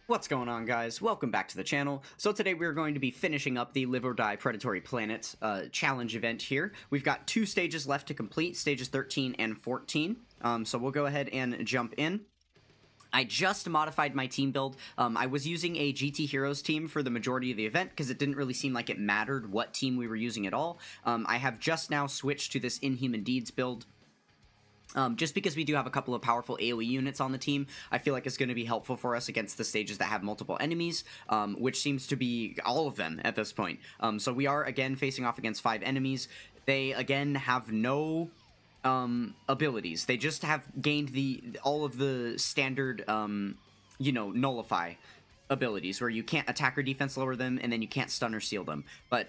What's going on, guys? Welcome back to the channel. So today we're going to be finishing up the Live or Die Predatory Planet challenge event here. We've got 2 stages left to complete, stages 13 and 14. So we'll go ahead and jump in. I just modified my team build. I was using a GT Heroes team for the majority of the event because it didn't really seem like it mattered what team we were using at all. I have just now switched to this Inhuman Deeds build. Just because we do have a couple of powerful AoE units on the team, I feel like it's going to be helpful for us against the stages that have multiple enemies, which seems to be all of them at this point. So we are, again, facing off against 5 enemies. They, again, have no abilities. They just have gained all of the standard, nullify abilities, where you can't attack or defense lower them, and then you can't stun or seal them. But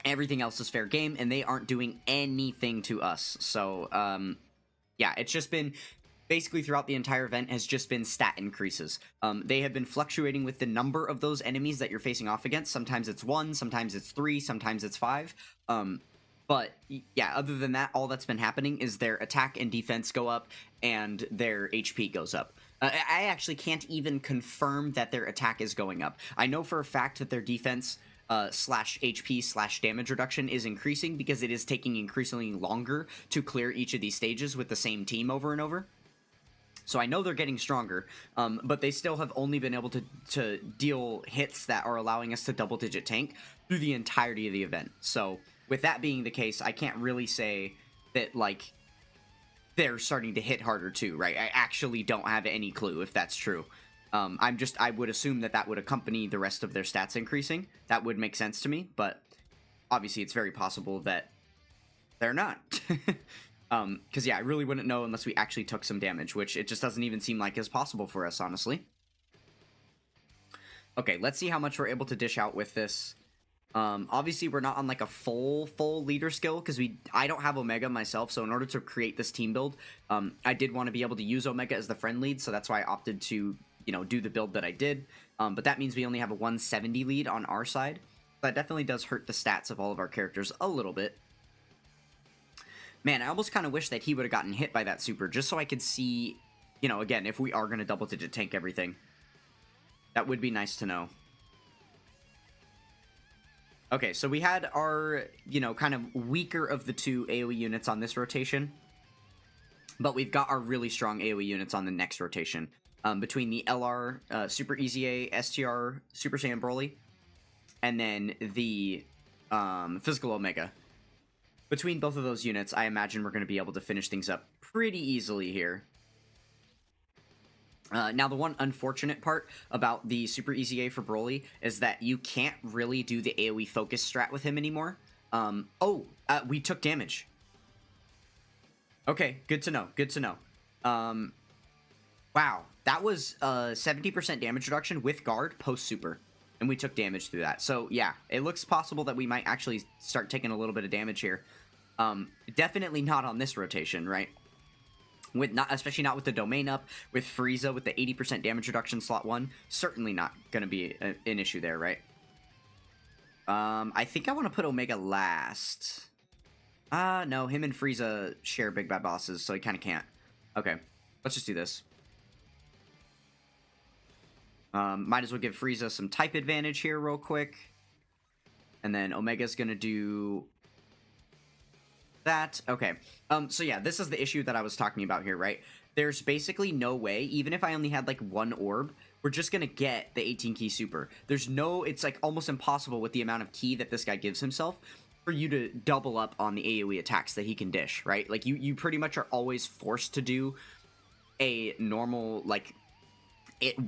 everything else is fair game, and they aren't doing anything to us. So, yeah, it's just been, basically throughout the entire event, has just been stat increases. They have been fluctuating with the number of those enemies that you're facing off against. Sometimes it's 1, sometimes it's 3, sometimes it's 5. But, yeah, other than that, all that's been happening is their attack and defense go up, and their HP goes up. I actually can't even confirm that their attack is going up. I know for a fact that their defense slash HP slash damage reduction is increasing because it is taking increasingly longer to clear each of these stages with the same team over and over. So I know they're getting stronger, but they still have only been able to deal hits that are allowing us to double-digit tank through the entirety of the event. So with that being the case, I can't really say that, like, they're starting to hit harder too, right? I actually don't have any clue if that's true. I would assume that would accompany the rest of their stats increasing. That would make sense to me, but obviously it's very possible that they're not. Because, yeah, I really wouldn't know unless we actually took some damage, which it just doesn't even seem like is possible for us, honestly. Okay, let's see how much we're able to dish out with this. Obviously, we're not on, like, a full leader skill, because I don't have Omega myself, so in order to create this team build, I did want to be able to use Omega as the friend lead, so that's why I opted to do the build that I did, but that means we only have a 170 lead on our side. That definitely does hurt the stats of all of our characters a little bit. Man, I almost kind of wish that he would have gotten hit by that super, just so I could see, again, if we are going to double-digit tank everything. That would be nice to know. Okay, so we had our, kind of weaker of the 2 AoE units on this rotation, but we've got our really strong AoE units on the next rotation. Between the LR Super EZA STR Super Saiyan Broly, and then the Physical Omega. Between both of those units, I imagine we're going to be able to finish things up pretty easily here. Now, the one unfortunate part about the Super EZA for Broly is that you can't really do the AoE focus strat with him anymore. We took damage. Okay, good to know, good to know. Wow, that was 70% damage reduction with guard post-super, and we took damage through that. So, yeah, it looks possible that we might actually start taking a little bit of damage here. Definitely not on this rotation, right? Especially not with the domain up, with Frieza, with the 80% damage reduction slot 1. Certainly not going to be an issue there, right? I think I want to put Omega last. No, him and Frieza share big bad bosses, so he kind of can't. Okay, let's just do this. Might as well give Frieza some type advantage here real quick. And then Omega's gonna do that. Okay. So yeah, this is the issue that I was talking about here, right? There's basically no way, even if I only had like 1 orb, we're just gonna get the 18 key super. It's like almost impossible with the amount of key that this guy gives himself for you to double up on the AoE attacks that he can dish, right? Like you pretty much are always forced to do a normal, like,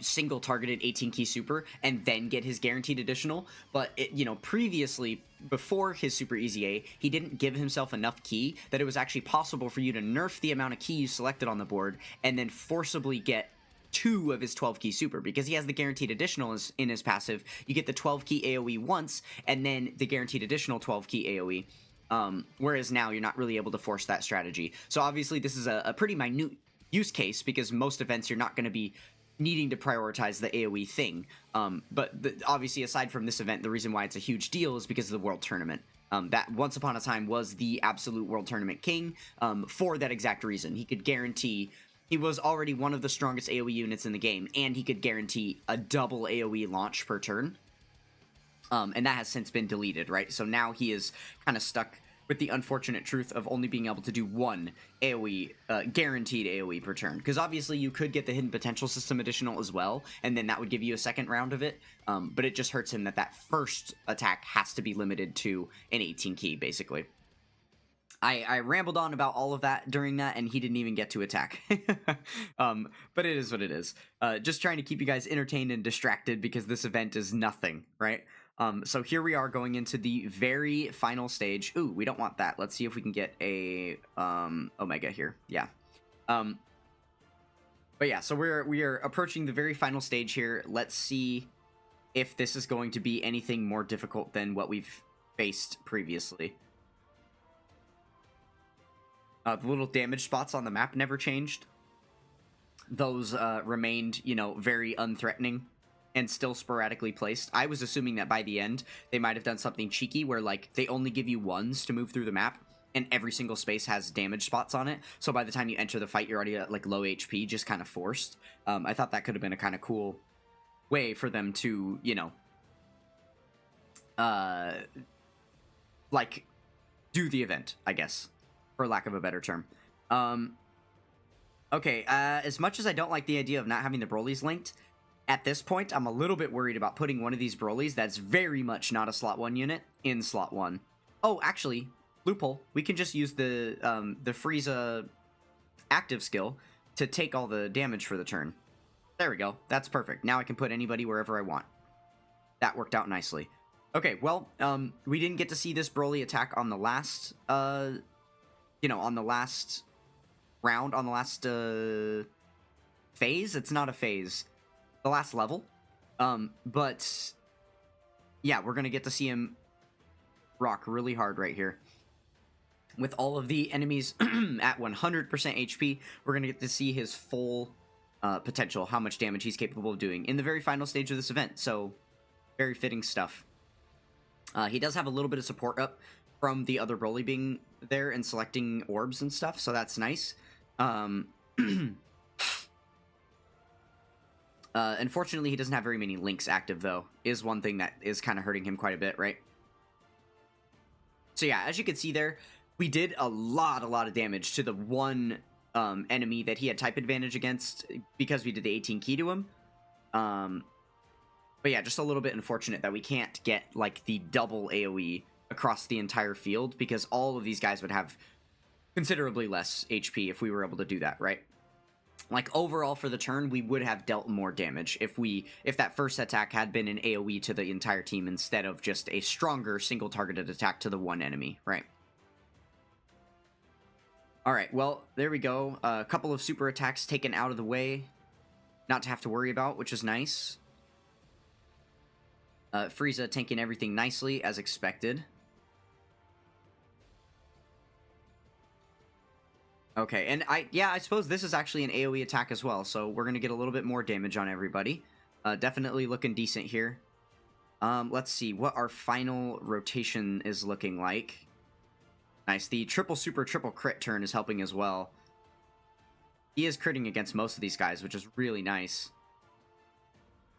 single targeted 18 key super and then get his guaranteed additional. But previously, before his Super EZA, he didn't give himself enough key that it was actually possible for you to nerf the amount of key you selected on the board and then forcibly get 2 of his 12 key super, because he has the guaranteed additional in his passive. You get the 12 key AoE once and then the guaranteed additional 12 key AoE, whereas now you're not really able to force that strategy. So obviously this is a pretty minute use case, because most events you're not going to be needing to prioritize the AoE thing. But obviously, aside from this event, the reason why it's a huge deal is because of the World Tournament. That once upon a time was the absolute World Tournament king for that exact reason. He could guarantee he was already one of the strongest AoE units in the game, and he could guarantee a double AoE launch per turn. And that has since been deleted, right? So now he is kind of stuck with the unfortunate truth of only being able to do one AoE, guaranteed AoE per turn. Because obviously you could get the Hidden Potential System additional as well, and then that would give you a second round of it. But it just hurts him that that first attack has to be limited to an 18 key, basically. I rambled on about all of that during that, and he didn't even get to attack. But it is what it is. Just trying to keep you guys entertained and distracted because this event is nothing, right? So here we are going into the very final stage. Ooh, we don't want that. Let's see if we can get a Omega here. Yeah. But yeah, so we are approaching the very final stage here. Let's see if this is going to be anything more difficult than what we've faced previously. The little damage spots on the map never changed. Those remained, you know, very unthreatening and still sporadically placed. I was assuming that by the end, they might have done something cheeky where, like, they only give you ones to move through the map, and every single space has damage spots on it. So by the time you enter the fight, you're already at, like, low HP, just kind of forced. I thought that could have been a kind of cool way for them to, you know, like, do the event, I guess, for lack of a better term. Okay, as much as I don't like the idea of not having the Broly's linked, at this point, I'm a little bit worried about putting one of these Broly's that's very much not a slot 1 unit in slot 1. Oh, actually, loophole. We can just use the Frieza active skill to take all the damage for the turn. There we go. That's perfect. Now I can put anybody wherever I want. That worked out nicely. Okay, well, we didn't get to see this Broly attack on the last, you know, on the last round, on the last phase. It's not a phase. The last level. But yeah, we're gonna get to see him rock really hard right here. With all of the enemies at 100% HP, we're gonna get to see his full potential, how much damage he's capable of doing in the very final stage of this event. So, very fitting stuff. He does have a little bit of support up from the other Broly being there and selecting orbs and stuff, so that's nice. Unfortunately, he doesn't have very many links active, though, is one thing that is kind of hurting him quite a bit, right? So yeah, as you can see there, we did a lot of damage to the one enemy that he had type advantage against because we did the 18 key to him. But yeah, just a little bit unfortunate that we can't get, like, the double AoE across the entire field, because all of these guys would have considerably less HP if we were able to do that, right? Like, overall for the turn, we would have dealt more damage if that first attack had been an AoE to the entire team instead of just a stronger single-targeted attack to the one enemy, right? Alright, well, there we go. A couple of super attacks taken out of the way. Not to have to worry about, which is nice. Frieza tanking everything nicely, as expected. Okay, and I suppose this is actually an AoE attack as well, so we're going to get a little bit more damage on everybody. Definitely looking decent here. Let's see what our final rotation is looking like. Nice, the triple super triple crit turn is helping as well. He is critting against most of these guys, which is really nice.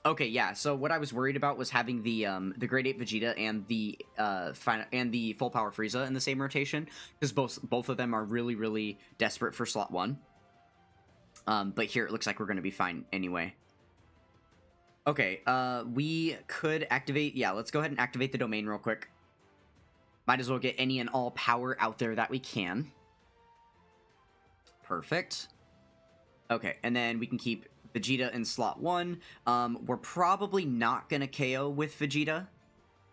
Okay, yeah, so what I was worried about was having the Grade 8 Vegeta and the Full Power Frieza in the same rotation, because both of them are really desperate for slot 1. But here it looks like we're going to be fine anyway. Okay, we could activate... Yeah, let's go ahead and activate the domain real quick. Might as well get any and all power out there that we can. Perfect. Okay, and then we can keep Vegeta in slot 1. We're probably not going to KO with Vegeta.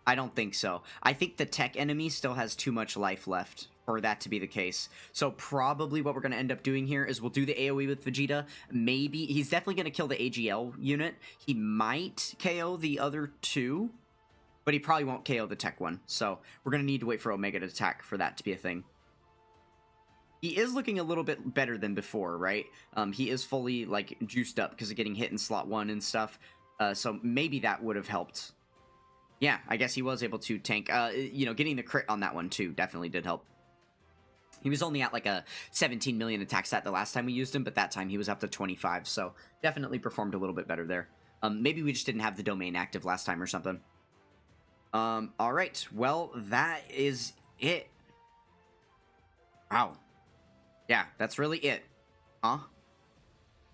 I don't think so. I think the tech enemy still has too much life left for that to be the case. So probably what we're going to end up doing here is we'll do the AoE with Vegeta. Maybe, he's definitely going to kill the AGL unit. He might KO the other two, but he probably won't KO the tech one. So we're going to need to wait for Omega to attack for that to be a thing. He is looking a little bit better than before, right? He is fully, like, juiced up because of getting hit in slot 1 and stuff. So maybe that would have helped. Yeah, I guess he was able to tank. You know, getting the crit on that one, too, definitely did help. He was only at like a 17 million attack stat the last time we used him, but that time he was up to 25, so definitely performed a little bit better there. Maybe we just didn't have the domain active last time or something. Alright, well, that is it. Wow. Yeah, that's really it. Huh?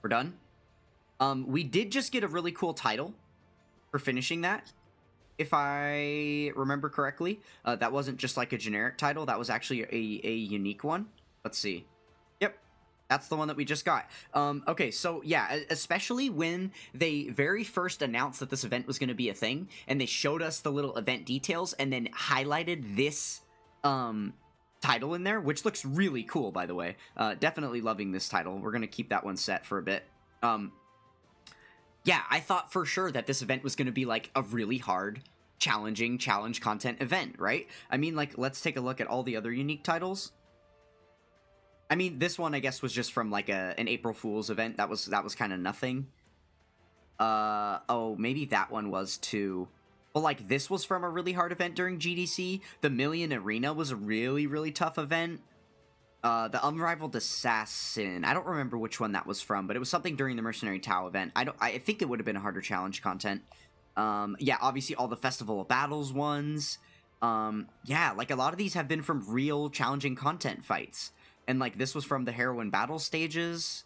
We're done? We did just get a really cool title for finishing that, if I remember correctly. That wasn't just like a generic title, that was actually a unique one. Let's see. Yep, that's the one that we just got. Okay, so yeah, especially when they very first announced that this event was going to be a thing, and they showed us the little event details, and then highlighted this title in there, which looks really cool, by the way. Definitely loving this title. We're going to keep that one set for a bit. Yeah, I thought for sure that this event was going to be like a really hard, challenging challenge content event, right? I mean, like, let's take a look at all the other unique titles. I mean, this one, I guess, was just from like an April Fool's event. That was kind of nothing. Oh, maybe that one was too. But like, this was from a really hard event during GDC. The Million Arena was a really, really tough event. The Unrivaled Assassin, I don't remember which one that was from, but it was something during the Mercenary Tau event. I think it would have been a harder challenge content. Yeah, obviously all the Festival of Battles ones. Yeah, like a lot of these have been from real challenging content fights. And like this was from the Heroine Battle stages.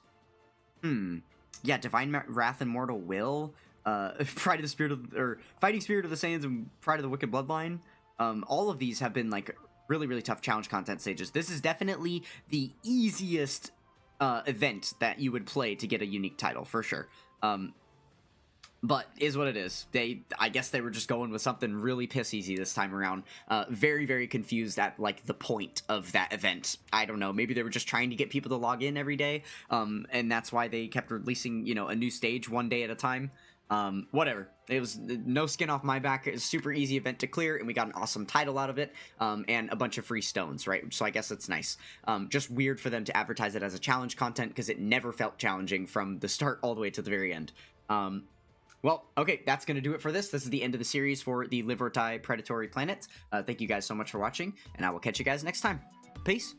Yeah, Divine Wrath and Mortal Will. Pride of the Spirit of, or Fighting Spirit of the Saiyans and Pride of the Wicked Bloodline. All of these have been like really, really tough challenge content stages. This is definitely the easiest event that you would play to get a unique title, for sure. But is what it is. I guess they were just going with something really piss easy this time around. Very, very confused at, like, the point of that event. I don't know. Maybe they were just trying to get people to log in every day, and that's why they kept releasing, you know, a new stage one day at a time. Whatever. It was no skin off my back. It was a super easy event to clear, and we got an awesome title out of it, and a bunch of free stones, right? So I guess it's nice. Just weird for them to advertise it as a challenge content, because it never felt challenging from the start all the way to the very end. Well, okay, that's going to do it for this. This is the end of the series for the Live or Die Predatory Planets. Thank you guys so much for watching, and I will catch you guys next time. Peace.